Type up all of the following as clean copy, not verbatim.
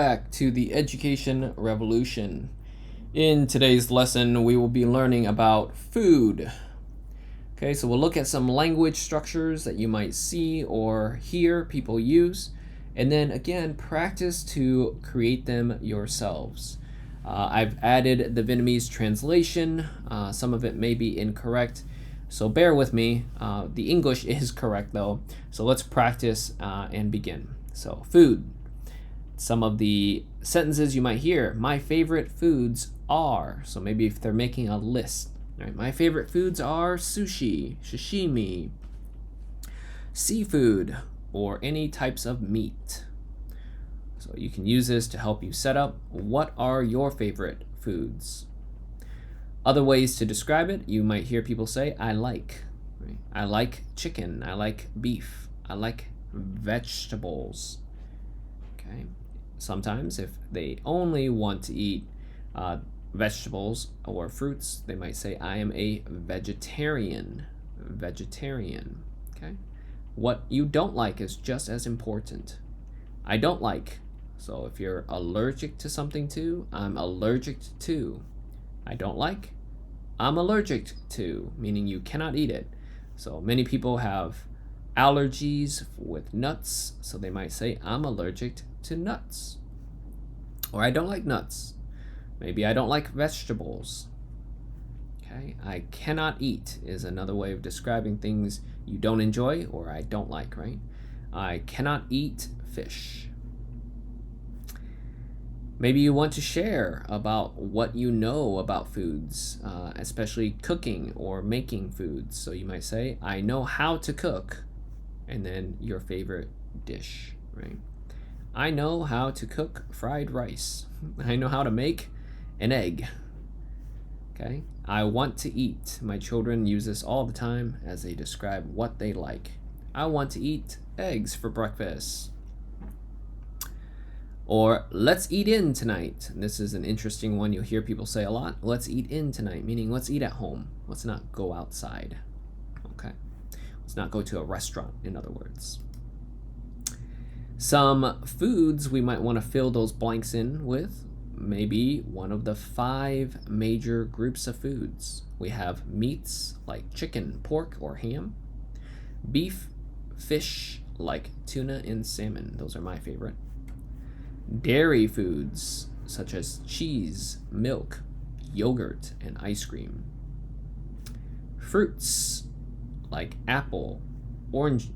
Back to the education revolution. In today's lesson, we will be learning about food. Okay, so we'll look at some language structures that you might see or hear people use, and then again, practice to create them yourselves. I've added the Vietnamese translation. Some of it may be incorrect, so bear with me. The English is correct though, so let's practice and begin. So, food. Some of the sentences you might hear: my favorite foods are. So maybe if they're making a list, right? My favorite foods are sushi, sashimi, seafood, or any types of meat. So you can use this to help you set up what are your favorite foods. Other ways to describe it, you might hear people say, I like. Right? I like chicken. I like beef. I like vegetables. Okay. Sometimes if they only want to eat vegetables or fruits, they might say, I am a vegetarian. Vegetarian. Okay. What you don't like is just as important. I don't like. So if you're allergic to something too, I'm allergic to. I don't like. I'm allergic to, meaning you cannot eat it. So many people have allergies with nuts, so they might say, I'm allergic to nuts. Or I don't like nuts. Maybe I don't like vegetables. Okay, I cannot eat is another way of describing things you don't enjoy or I don't like, right? I cannot eat fish. Maybe you want to share about what you know about foods, especially cooking or making foods. So you might say, I know how to cook, and then your favorite dish, right? I know how to cook fried rice. I know how to make an egg. Okay? I want to eat. My children use this all the time as they describe what they like. I want to eat eggs for breakfast. Or let's eat in tonight. This is an interesting one you'll hear people say a lot. Let's eat in tonight, meaning let's eat at home. Let's not go outside. Okay? Let's not go to a restaurant, in other words. Some foods we might want to fill those blanks in with. Maybe one of the 5 major groups of foods. We have meats like chicken, pork, or ham. Beef, fish like tuna and salmon. Those are my favorite. Dairy foods such as cheese, milk, yogurt, and ice cream. Fruits like apple, orange,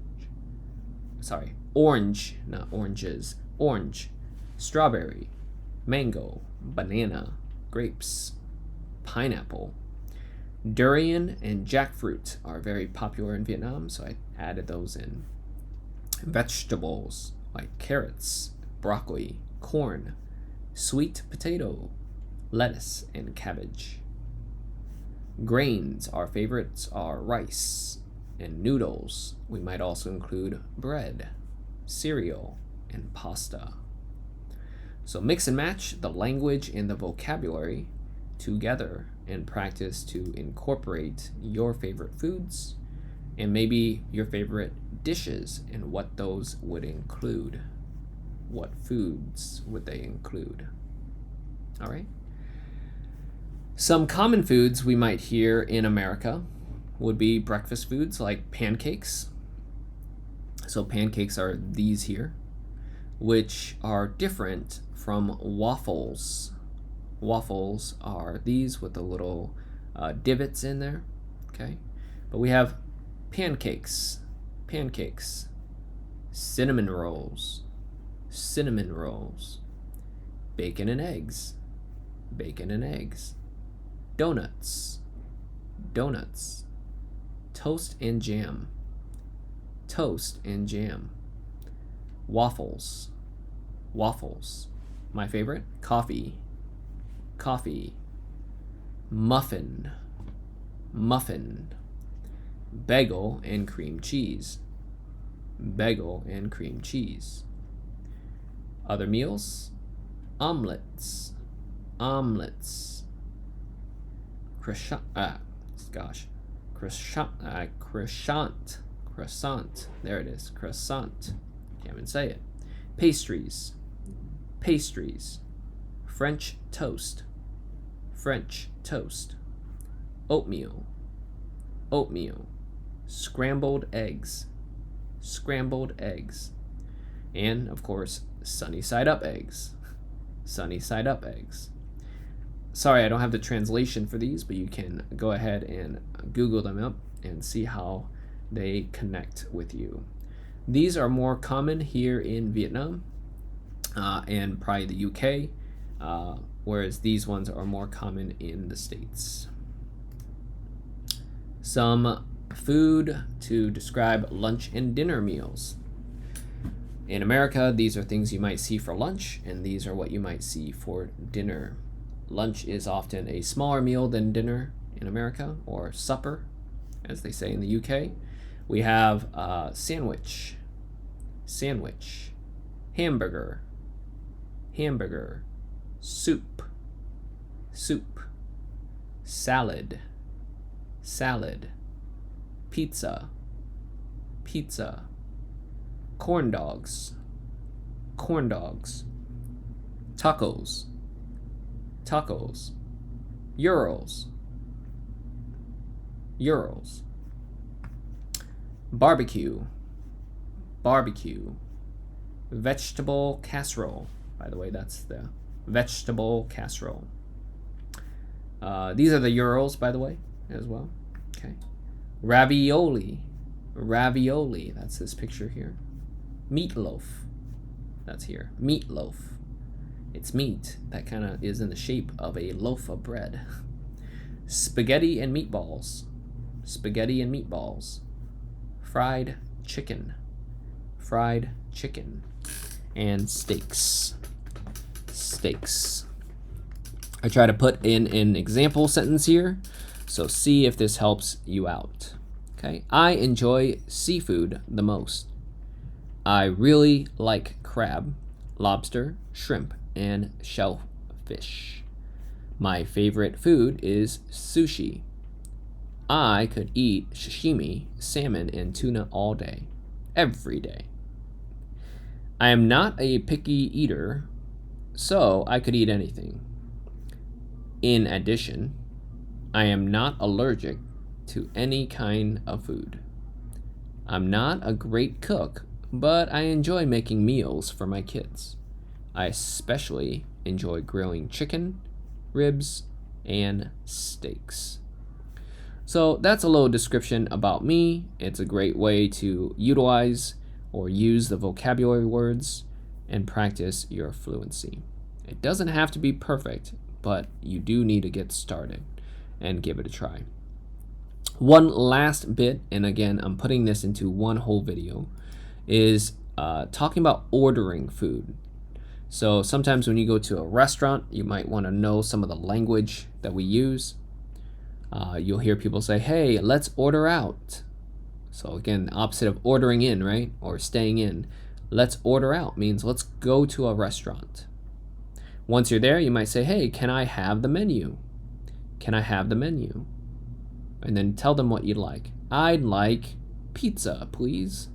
not oranges, orange, strawberry, mango, banana, grapes, pineapple. Durian and jackfruit are very popular in Vietnam, so I added those in. Vegetables like carrots, broccoli, corn, sweet potato, lettuce, and cabbage. Grains, our favorites are rice and noodles. We might also include bread, cereal, and pasta. So mix and match the language and the vocabulary together and practice to incorporate your favorite foods and maybe your favorite dishes and what those would include. What foods would they include? All right. Some common foods we might hear in America would be breakfast foods like pancakes. So pancakes are these here, which are different from waffles. Waffles are these with the little divots in there, okay? But we have pancakes, cinnamon rolls, bacon and eggs, donuts, toast and jam, waffles, my favorite, coffee, muffin, bagel and cream cheese, Other meals, omelets, croissant, there it is, croissant, can't even say it. Pastries, pastries, French toast, French toast, oatmeal, oatmeal, scrambled eggs, scrambled eggs, and of course, sunny side up eggs, sunny side up eggs. Sorry, I don't have the translation for these, but you can go ahead and Google them up and see how they connect with you. These are more common here in Vietnam and probably the UK, whereas these ones are more common in the States. Some food to describe lunch and dinner meals. In America, these are things you might see for lunch, and these are what you might see for dinner. Lunch is often a smaller meal than dinner in America, or supper, as they say in the UK. We have sandwich, sandwich, hamburger, hamburger, soup, soup, salad, salad, pizza, pizza, corn dogs, corn dogs, tacos, tacos, Urals, Urals, barbecue, barbecue, vegetable casserole. By the way, that's the vegetable casserole. These are the Urals, by the way, as well. Okay. Ravioli, ravioli. That's this picture here. Meatloaf. That's here. Meatloaf. It's meat that kind of is in the shape of a loaf of bread. Spaghetti and meatballs. Spaghetti and meatballs. Fried chicken. Fried chicken. And steaks. Steaks. I try to put in an example sentence here, so see if this helps you out. Okay. I enjoy seafood the most. I really like crab, lobster, shrimp, and shellfish. My favorite food is sushi. I could eat sashimi, salmon, and tuna all day, every day. I am not a picky eater, so I could eat anything. In addition, I am not allergic to any kind of food. I'm not a great cook, but I enjoy making meals for my kids. I especially enjoy grilling chicken, ribs, and steaks. So that's a little description about me. It's a great way to utilize or use the vocabulary words and practice your fluency. It doesn't have to be perfect, but you do need to get started and give it a try. One last bit, and again, I'm putting this into one whole video, is talking about ordering food. So sometimes when you go to a restaurant, you might want to know some of the language that we use. You'll hear people say, hey, let's order out. So again, the opposite of ordering in, right? Or staying in. Let's order out means let's go to a restaurant. Once you're there, you might say, hey, can I have the menu? Can I have the menu? And then tell them what you'd like. I'd like pizza, please.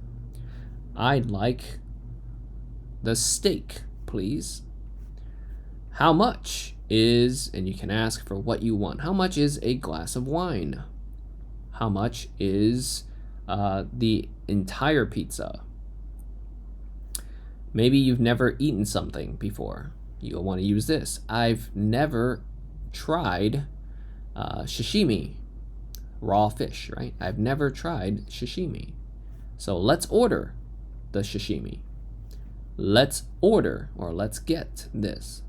I'd like the steak, please. How much is, and you can ask for what you want. How much is a glass of wine? How much is the entire pizza? Maybe you've never eaten something before. You'll want to use this. I've never tried sashimi, raw fish, right? I've never tried sashimi. So let's order the sashimi. Let's order, or let's get this.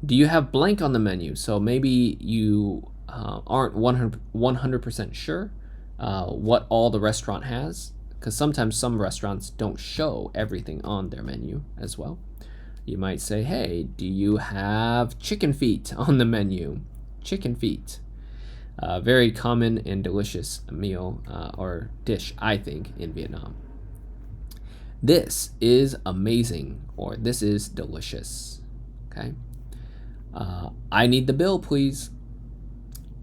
Do you have blank on the menu? So maybe you aren't 100% sure what all the restaurant has, because sometimes some restaurants don't show everything on their menu as well. You might say, hey, do you have chicken feet on the menu? Chicken feet. Very common and delicious meal or dish, I think, in Vietnam. This is amazing, or this is delicious. Okay. I need the bill, please.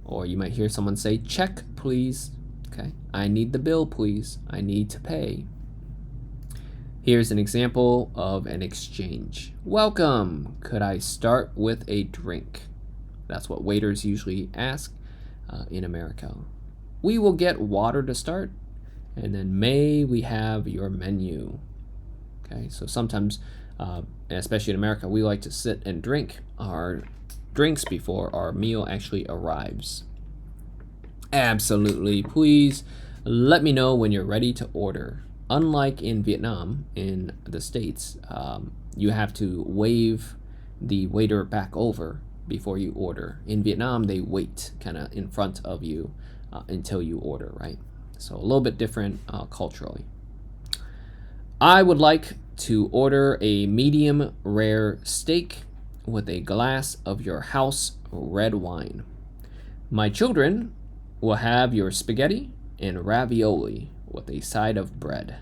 Or you might hear someone say, check, please. Okay. I need the bill, please. I need to pay. Here's an example of an exchange. Welcome. Could I start with a drink? That's what waiters usually ask in America. We will get water to start, and then may we have your menu? Okay, so sometimes, especially in America, we like to sit and drink our drinks before our meal actually arrives. Absolutely. Please let me know when you're ready to order. Unlike in Vietnam, in the States, you have to wave the waiter back over before you order. In Vietnam, they wait kind of in front of you until you order, right? So a little bit different culturally. I would like to order a medium rare steak with a glass of your house red wine. My children will have your spaghetti and ravioli with a side of bread.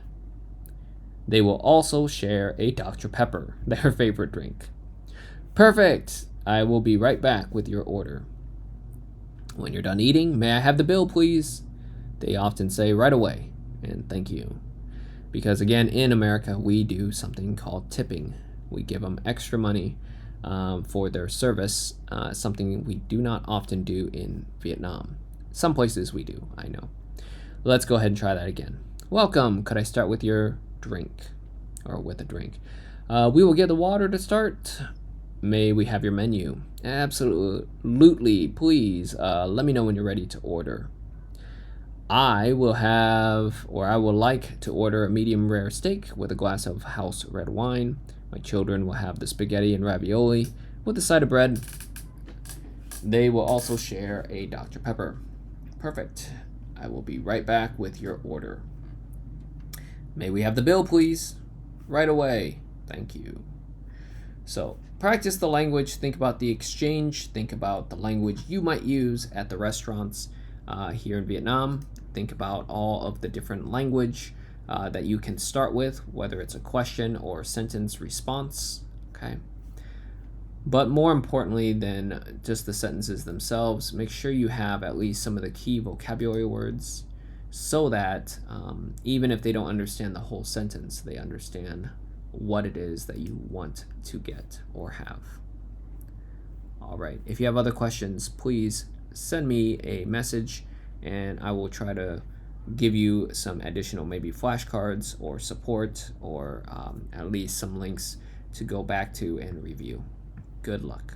They will also share a Dr. Pepper, their favorite drink. Perfect! I will be right back with your order. When you're done eating, may I have the bill, please? They often say right away, and thank you. Because again, in America, we do something called tipping. We give them extra money for their service, something we do not often do in Vietnam. Some places we do, I know. Let's go ahead and try that again. Welcome. Could I start with your drink? Or with a drink. We will get the water to start. May we have your menu? Absolutely. Please let me know when you're ready to order. I will like to order a medium rare steak with a glass of house red wine. My children will have the spaghetti and ravioli with a side of bread. They will also share a Dr. Pepper. Perfect. I will be right back with your order. May we have the bill, please? Right away. Thank you. So, practice the language. Think about the exchange. Think about the language you might use at the restaurants here in Vietnam. Think about all of the different language that you can start with, whether it's a question or sentence response. Okay. But more importantly than just the sentences themselves, make sure you have at least some of the key vocabulary words so that even if they don't understand the whole sentence, they understand what it is that you want to get or have. All right. If you have other questions, please send me a message and I will try to give you some additional maybe flashcards or support or at least some links to go back to and review. Good luck.